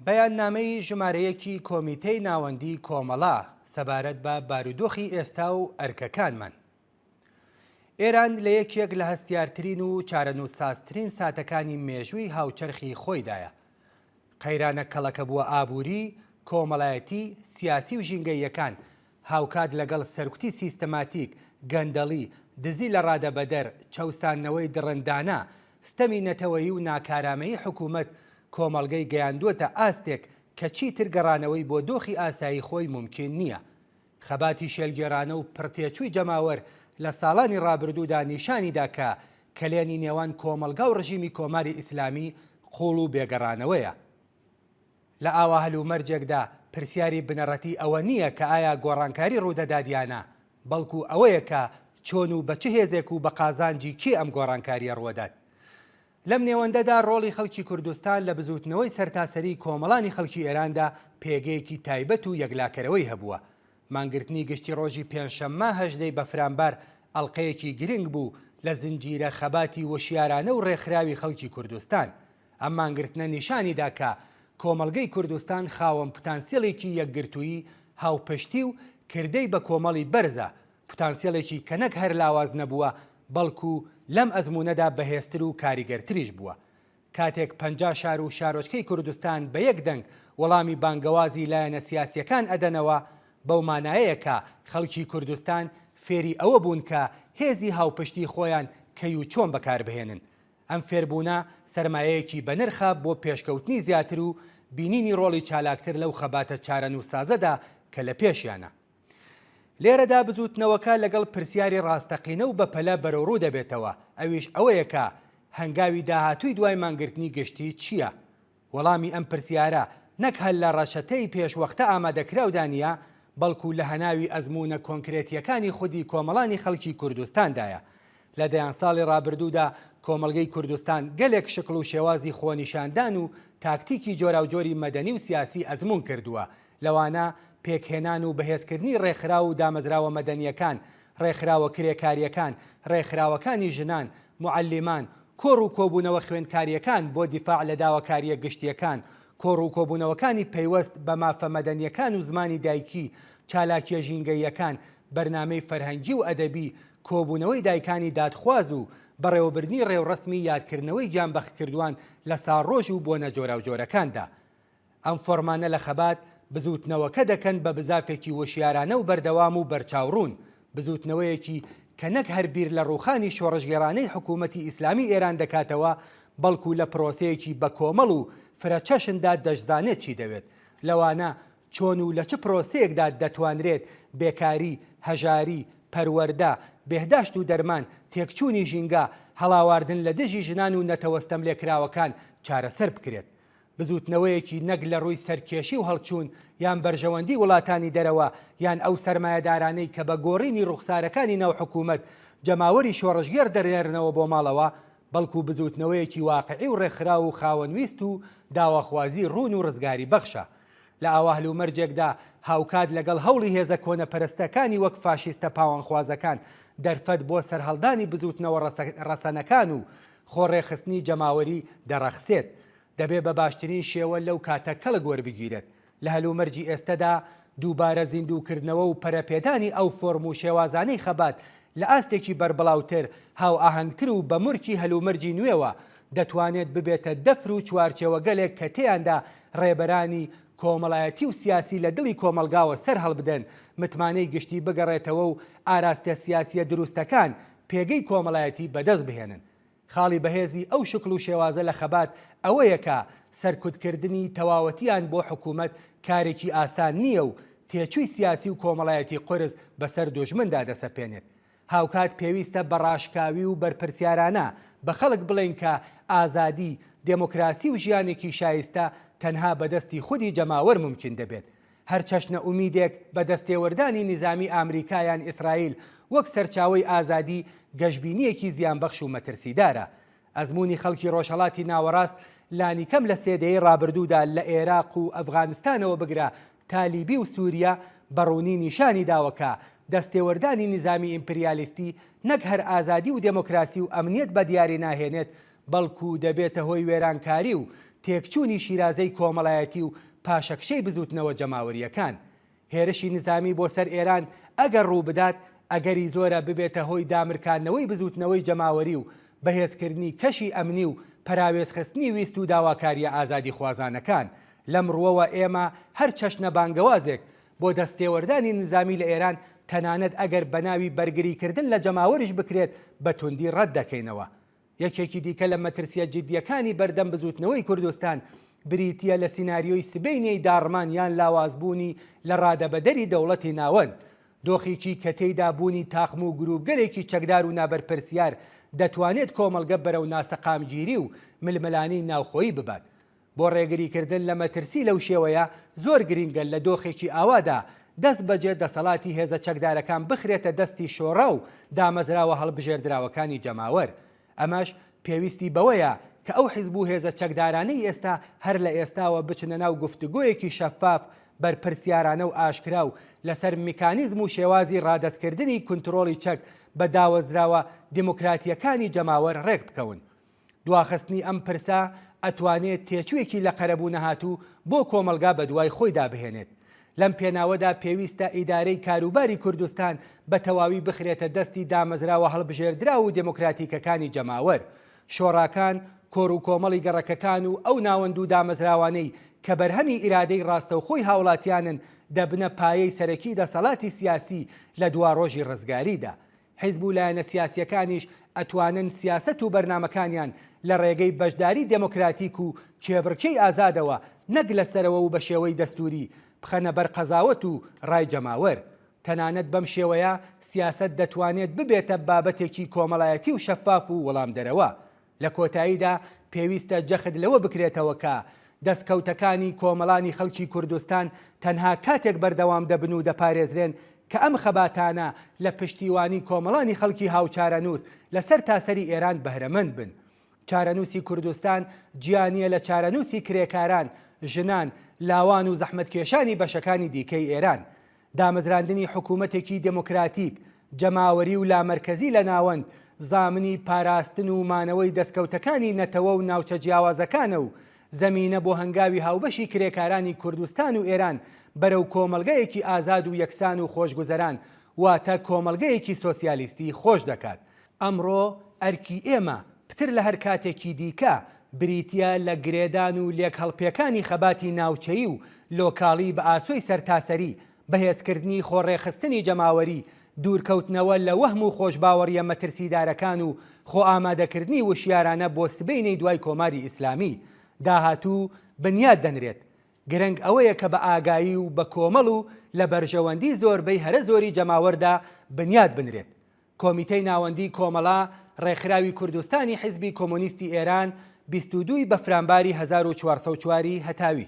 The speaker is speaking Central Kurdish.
بەیاننامەی ژمارەیەکی کۆمیتەی ناوەندی کۆمەڵا سەبارەت بە بارودۆخی ئێستا و ئەرکەکانمان. ئێران لە یەکێک لە هەستیارترین و چارەنووسسازترین ساتەکانی مێژووی هاوچەرخی خۆیدایە. قەیرانە کەڵەکە بووە ئابووری، کۆمەڵایەتی، سیاسی و ژینگەییەکان هاوکات لەگەڵ سەرکوتی سیستەماتیک، گەندەڵی، دزی لە ڕادەبەدەر، چەوسانەوەی دڕندانە، ستەمی نەتەوەیی و ناکارامەیی حکوومەت کۆمەڵگەی گەیاندووەتە ئاستێک کە چیتر گەڕانەوەی بۆ دۆخی ئاسایی خۆی ممکن نییە. خەباتی شێلگێڕانە و پڕتێچووی جەماوەر لە ساڵانی ڕابردوودا نیشانیدا کە کەلێنی نێوان کۆمەلگا و ڕژیمی کۆماری ئیسلامی قوڵ و بێگەڕانەوەیە. لە ئاوا هەلومەرجێکدا پرسیاری بنەڕەتی ئەوە نییە کە ئایا گۆڕانکاری ڕوودەدادیانە، بەڵکو ئەوەیە کە چۆن و بە چه هێزێک و بە قازانجی کێ ئەم گۆڕانکاریە ڕوودات. لەم نێوەندەدا ڕۆڵی خەڵکی کوردستان لە بزوتنەوەی سەرتاسەری کۆمەڵانی خەڵکی ئێراندا پێگەیەکی تایبەت و یەکلاکەرەوەی هەبووە. مانگرتنی گشتی ڕۆژی پێنجشەممە هەژدەی بەفرامبەر ئەڵقەیەکی گرنگ بوو لە زنجیرە خەباتی وەشیارانە و ڕێکخراوی خەڵکی کوردستان. ئەم مانگرتنە نیشانیدا کە کۆمەڵگەی کوردستان خاوەن پوتانسیێڵێکی یەکگرتووی، هاوپشتی و کردەی بە کۆمەڵی بەرزە، پوتانسیێڵێکی کە نەک هەر لاواز نەبووە بەڵکو لەم ئەزموونەدا بەهێزتر و کاریگەرتریش بووە. کاتێک 50 شار و شارۆچکەی کوردستان بە یەک دەنگ وەڵامی بانگەوازی لایەنە سیاسیەکان ئەدەنەوە، بەو مانایەیە کە خەڵکی کوردستان فێری ئەوە بوون کە هێزی هاوپشتی خۆیان کەی و چۆن بەکاربهێنن. ئەم فێربوونە سەرمایەیەکی بەنرخە بۆ پێشکەوتنی زیاتر و بینینی ڕۆڵی چالاکتر لەو خەباتە چارەنووسسازەدا کە لە پێشیانە. لێرەدا بزوتنەوەکە لەگەڵ پرسیاری ڕاستەقینە و بەپەلە بەرەوڕوو دەبێتەوە، ئەویش ئەوەیە کە هەنگاوی داهاتووی دوای مانگرتنی گشتی چییە؟ وەڵامی ئەم پرسیارە نەک هەل لە ڕەشەتەی پێشوەختە ئامادەکراودانە، بەڵکو لە هەناوی ئەزموونە کۆنکرێتیەکانی خودی کۆمەڵانی خەڵکی کوردستاندایە. لە دەیان ساڵی ڕابردوودا کۆمەڵگەی کوردستان گەلێک شکل و شێوازی خۆنیشاندان و تاکتیکی جۆراوجۆری مەدەنی و سیاسی ئەزمون کردووە، لەوانە پێکهێنان و بەهێزکردنی ڕێکخرا و دامەزراوە مەدەنیەکان، ڕێکخراوە کرێکاریەکان، ڕێکخراوەکانی ژنان، معەلیمان، کۆڕ و کۆبوونەوە خوێندکاریەکان بۆ دیفاع لە داواکاریە گشتیەکان، کۆڕ و کۆبوونەوەکانی پەیوەست بە مافە مەدەنیەکان و زمانی دایکی، چالاکیە ژینگەییەکان، بەرنامەی فەرهەنگی و ئەدەبی، کۆبوونەوەی دایکانی دادخواز و بەڕێوەبردنی ڕێوڕەسمی یادکردنەوەی گیانبەختکردووان لە ساڕۆژ و بۆنە جۆراوجۆرەکاندا. ئەم فۆرمانە لە خەبات بزوتنەوەکە دەکەن بە بزافێکی وەشیارانە و بەردەوام و بەرچاوڕوون، بزوتنەوەیەکی کە نەک هەربیر لە ڕووخانی شۆڕژگێڕانەی حکوومەتی ئیسلامی ئێران دەکاتەوە، بەڵکو لە پرۆسەیەکی بە کۆمەڵ و فرەچەشندا دەشزانێت چی دەوێت، لەوانە چۆن و لە چ پرۆسەیەکدا دەتوانرێت بێکاری، هەژاری، پەروەردە، بێهداشت و دەرمان، تێکچوونی ژینگە، هەڵاواردن لە دژی ژنان و نەتەوەستەم لێکراوەکان چارەسەر بکرێت. بزوتنەوەیەکی نەک لە ڕووی سەرکێشی و هەڵچوون یان بەرژەوەندی وڵاتانی دەرەوە یان ئەو سەرمایەدارانەی کە بە گۆڕینی ڕوخسارەکانی ناو حکوومەت جەماوەری شۆڕژگێر دەرێنەوە بۆ ماڵەوە، بەڵکو بزوتنەوەیەکی واقعی و ڕێکخرا و خاوەنویست و داواخوازی ڕوون و ڕزگاری بەخشە. لە ئاوا هەلومەرجێکدا هاوکات لەگەڵ هەوڵی هێزە کۆنەپەرستەکانی وەک فاشیستە پاوانخوازەکان دەرفەت بۆ سەرهەڵدانی بزوتنەوە ڕەسەنەکان و خۆڕێخستنی جەماوەری دەڕەخسێت، دەبێ بە باشترین شێوە لەو کاتە کەڵک وەربگیرێت. لە هەلومەرجی ئێستەدا دووبارە زیندووکردنەوە و پەرەپێدانی ئەو فۆرم و شێوازانەی خەبات لە ئاستێکی بربڵاوتر، هاو ئاهەنگتر و بە مورکی هەلومەرجی نوێوە دەتوانێت ببێتە دەفر و چوارچێوە گەلێک کە تێیاندا ڕێبەرانی کۆمەڵایەتی و سیاسی لە دڵی کۆمەلگاوە سەر هەڵبدەن، متمانەی گشتی بگەڕێتەوە و ئاراستە سیاسیە دروستەکان پێگەی کۆمەڵایەتی بەدەست بهێنن. خاڵی بەهێزی ئەو شکل و شێوازە لە خەبات ئەوەیە کە سەرکوتکردنی تەواوەتیان بۆ حکوومەت کارێکی ئاسان نییە و تێچووی سیاسی و کۆمەڵایەتی قورس بەسەر دوژمندا دەسەپێنێت. هاوکات پێویستە بە ڕاشکاوی و بەرپرسیارانە بە خەڵک بڵێن کە ئازادی، دێموکراسی و ژیانێکی شایستە تەنها بەدەستی خودی جەماوەر ممکن دەبێت. هەر چەشنە ئومیدێک بە دەستێوەردانی نظامی ئامریکایان ئیسرائیل وەک سەرچاوەی ئازادی گەشببینیەکی زیانبەخش و مەترسیدارە. ئەزموونی خەڵکی ڕۆژهەڵاتی ناوەڕاست لانیکەم لە سێدەی ڕابردوودا لە عێراق و ئەفغانستانەوە بگرە تا لیبی و سووریا بەڕوونی نیشانی داوەکە دەستێوەردانی نظامی ئیمپریالیستی نەک هەر ئازادی و دموکراسی و ئەمنیەت بە دیاری ناهێنێت، بەڵکو دەبێتە هۆی وێرانکاری و تێکچوونی شیرازەی کۆمەڵایەتی و پاشەکشەی بزوتنەوە جەماوەریەکان. هێرشی نظامی بۆ سەر ئێران ئەگەر ڕوو بدات ئەگەری زۆرە ببێتە هۆی دامرکاندنەوەی بزوتنەوەی جەماوەری و بەهێزکردنی کەشی ئەمنی و پەراوێزخستنی ویست و داواکاریە ئازادی خوازانەکان. لەم ڕووەوە ئێمە هەر چەشنە بانگەوازێک بۆ دەستێوەردانی نظامی لە ئێران تەنانەت ئەگەر بەناوی بەرگریکردن لە جەماوەریش بکرێت بە توندی ڕەت دەکەینەوە. یەکێکی دیکە لە مەترسیە جدیەکانی بەردەم بزوتنەوەی کوردستان بریتیە لە سیناریۆی سبەینەی داڕمان یان لاوازبوونی لە ڕادەبەدەری دەوڵەتی ناوەند، دۆخێکی کە تێیدا بوونی تاقم و گروپگەلێکی چەکدار و نابەرپرسیار دەتوانێت کۆمەڵگە بەرەو ناسەقامگیری و ململانی ناوخۆیی ببات. بۆ ڕێگریکردن لە مەترسی لەو شێوەیە زۆر گرنگە لە دۆخێکی ئاوادا دەست بەجێ دەسەڵاتی هێزە چەکدارەکان بخرێتە دەستی شۆڕە و دامەزراوە هەڵبژێردراوەکانی جەماوەر. ئەمەش پێویستی بەوەیە کە ئەو حیزب و هێزە چەکدارانەی ئێستا هەر لە ئێستاوە بچنە ناو گفتوگۆیەکی شەفاف بەرپرسیارانە و ئاشکرا و لەسەر میکانیزم و شێوازی ڕادەستکردنی کنترۆڵی چەک بە داوەزراوە دیموکراتیەکانی جەماوەر ڕێک بکەون. دواخستنی ئەم پرسە ئەتوانێت تێچوویەکی لە قەرەبوو نەهاتوو بۆ کۆمەلگا بە دوای خۆیدا بهێنێت. لەم پێناوەدا پێویستە ئیدارەی کاروباری کوردستان بە تەواوی بخرێتە دەستی دامەزراوە هەڵبژێردرا و دموکراتیکەکانی جەماوەر. شۆڕاکان، کۆڕ و کۆمەڵی گەڕەکەکان و ئەو ناوەند و دامەزراوانەی کە بەرهەمی ئیرادەی ڕاستەوخۆی هاوڵاتیانن دەبنە پایەی سەرەکی دەسەڵاتی سیاسی لە دوا ڕۆژی ڕزگاریدا. حیزب و لایەنە سیاسیەکانیش ئەتوانن سیاست و بەرنامەکانیان لە ڕێگەی بەشداری دموکراتیک و کێبڕکەی ئازادەوە نەک لەسەرەوە و بە شێوەی دەستوری بخەنە بەر قەزاوەت و ڕای جەماوەر. تەنانەت بەم شێوەیە سیاست دەتوانێت ببێتە بابەتێکی کۆمەڵایەتی و شەفاف و وەڵام دەرەوە. لە کۆتاییدا پێویستە جەخت لەوە بکرێتەوە کە دەستکەوتەکانی کۆمەڵانی خەڵکی کوردستان تەنها کاتێک بەردەوام دەبن و دەپارێزرێن کە ئەم خەباتانە لە پشتیوانی کۆمەڵانی خەڵکی هاوچارەنووس لەسەر تاسەری ئێران بەهرەمەند بن. چارەنووسی کوردستان گیانیە لە چارەنووسی کرێکاران، ژنان، لاوان و زەحمەتکێشانی بەشەکانی دیکەی ئێران. دامەزراندنی حکوومەتێکی دموکراتیک، جەماوەری و لامەرکەزی لە ناوەند، زامنی پاراستن و مانەوەی دەستکەوتەکانی نەتەوە و ناوچە جیاوازەکانە و زەمینە بۆ هەنگاوی هاوبەشی کرێکارانی کوردستان و ئێران بەرەو کۆمەلگەیەکی ئازاد و یەکسان و خۆشگوزەران واتە کۆمەلگەیەکی سۆسیالیستی خۆش دەکات. ئەمڕۆ ئەرکی ئێمە پتر لە هەر کاتێکی دیکە بریتیە لە گرێدان و لێک هەڵپێکانی خەباتی ناوچەیی و لۆکاڵی بە ئاسۆی سەرتاسەری، بەهێزکردنی خۆڕێخستنی جەماوەری، دوورکەوتنەوە لە وەهم و خۆشباوەڕیە مەترسیدارەکان و خۆ ئامادەکردنی وشیارانە بۆ سبەینەی دوای کۆماری ئیسلامی. داهاتوو بنیاد دەنرێت. گرنگ ئەوەیە کە بە ئاگایی و بە کۆمەڵ و لە بەرژەوەندی زۆربەی هەرە زۆری جەماوەردا بنیاد بنرێت. کۆمیتەی ناوەندی کۆمەڵا ڕێکخراوی کوردستانی حیزبی کۆمۆنیستی ئێران 22 بەفرامباری 1404 هەتاوی